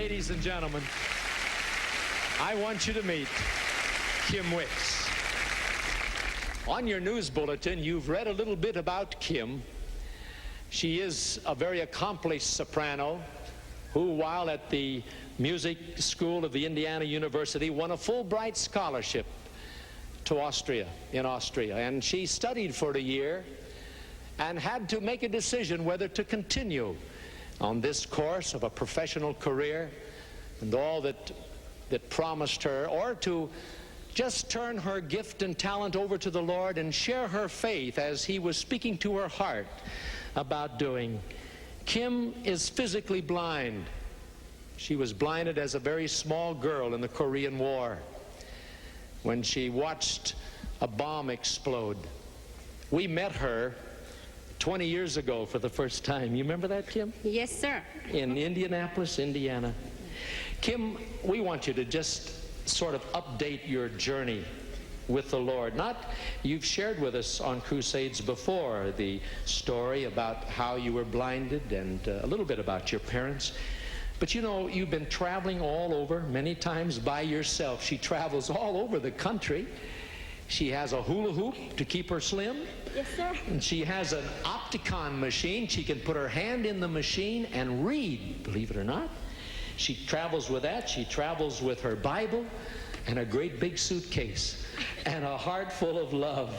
Ladies and gentlemen, I want you to meet Kim Wickes. On your news bulletin, you've read a little bit about Kim. She is a very accomplished soprano who, while at the music school of the Indiana University, won a Fulbright scholarship to Austria, in Austria. And she studied for a year and had to make a decision whether to continue on this course of a professional career and all that promised her, or to just turn her gift and talent over to the Lord and share her faith as He was speaking to her heart about doing. Kim is physically blind. She was blinded as a very small girl in the Korean War when she watched a bomb explode. We met her 20 years ago for the first time. You remember that, Kim? Yes, sir. In Indianapolis, Indiana. Kim, we want you to just sort of update your journey with the Lord. You've shared with us on crusades before the story about how you were blinded and a little bit about your parents. But you know, you've been traveling all over, many times by yourself. She travels all over the country. She has a hula hoop to keep her slim. Yes, sir. And she has an Opticon machine. She can put her hand in the machine and read, believe it or not. She travels with that. She travels with her Bible and a great big suitcase and a heart full of love.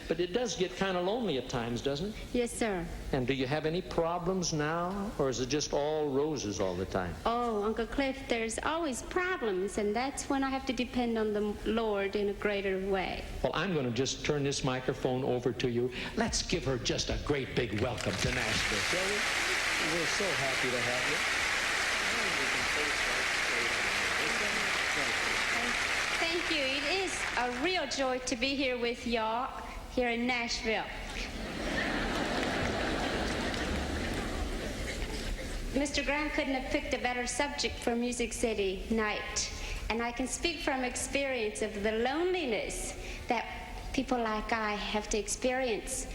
But it does get kind of lonely at times, doesn't it? Yes, sir. And do you have any problems now, or is it just all roses all the time? Oh, Uncle Cliff, there's always problems, and that's when I have to depend on the Lord in a greater way. Well, I'm going to just turn this microphone over to you. Let's give her just a great big welcome to Nashville, shall we? We're so happy to have you. Thank you. It is a real joy to be here with y'all here in Nashville. Mr. Graham couldn't have picked a better subject for Music City night. And I can speak from experience of the loneliness that people like I have to experience.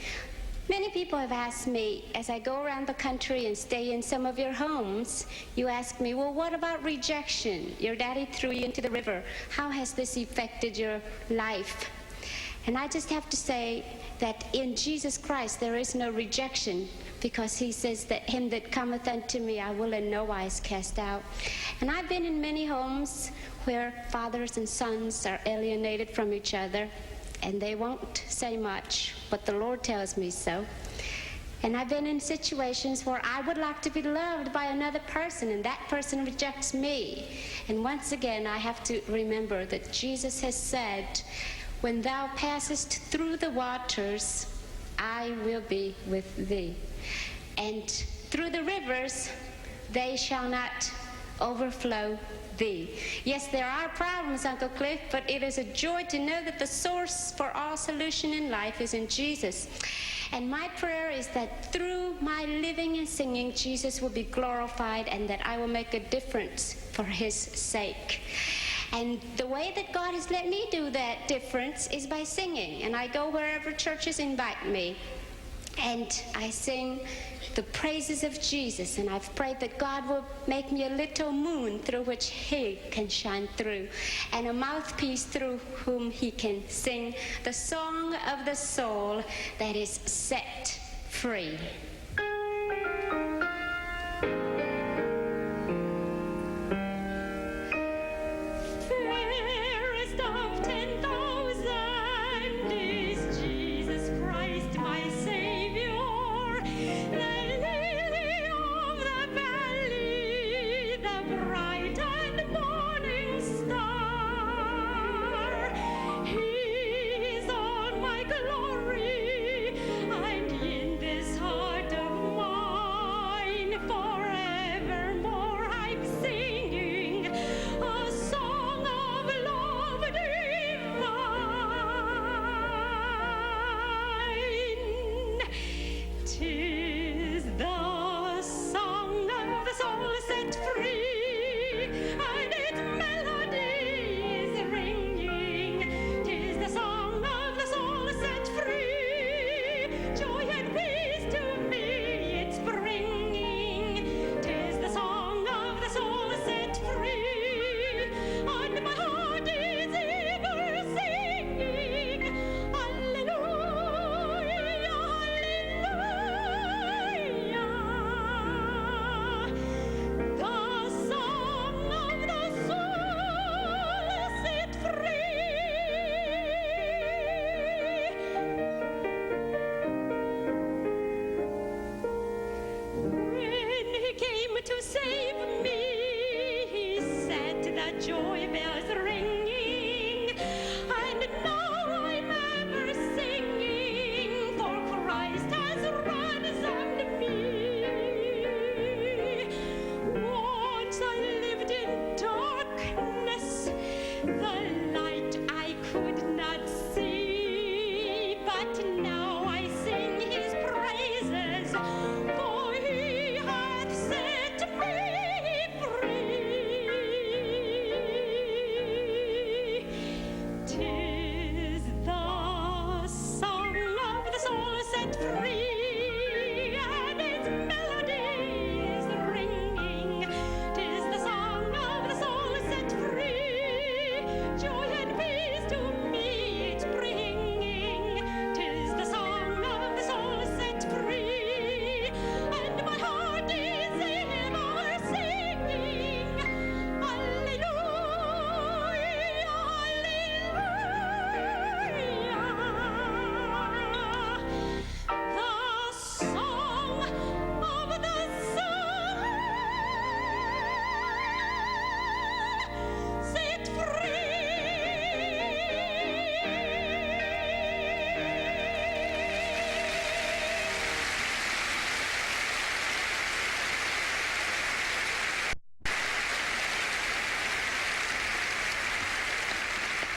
Many people have asked me, as I go around the country and stay in some of your homes, you ask me, well, what about rejection? Your daddy threw you into the river. How has this affected your life? And I just have to say that in Jesus Christ there is no rejection, because He says that him that cometh unto me I will in no wise cast out. And I've been in many homes where fathers and sons are alienated from each other, and they won't say much, but the Lord tells me so. And I've been in situations where I would like to be loved by another person, and that person rejects me. And once again, I have to remember that Jesus has said, when thou passest through the waters, I will be with thee. And through the rivers, they shall not overflow thee. Yes, there are problems, Uncle Cliff, but it is a joy to know that the source for all solution in life is in Jesus. And my prayer is that through my living and singing, Jesus will be glorified, and that I will make a difference for His sake. And the way that God has let me do that difference is by singing. And I go wherever churches invite me, and I sing the praises of Jesus. And I've prayed that God will make me a little moon through which He can shine through, and a mouthpiece through whom He can sing the song of the soul that is set free.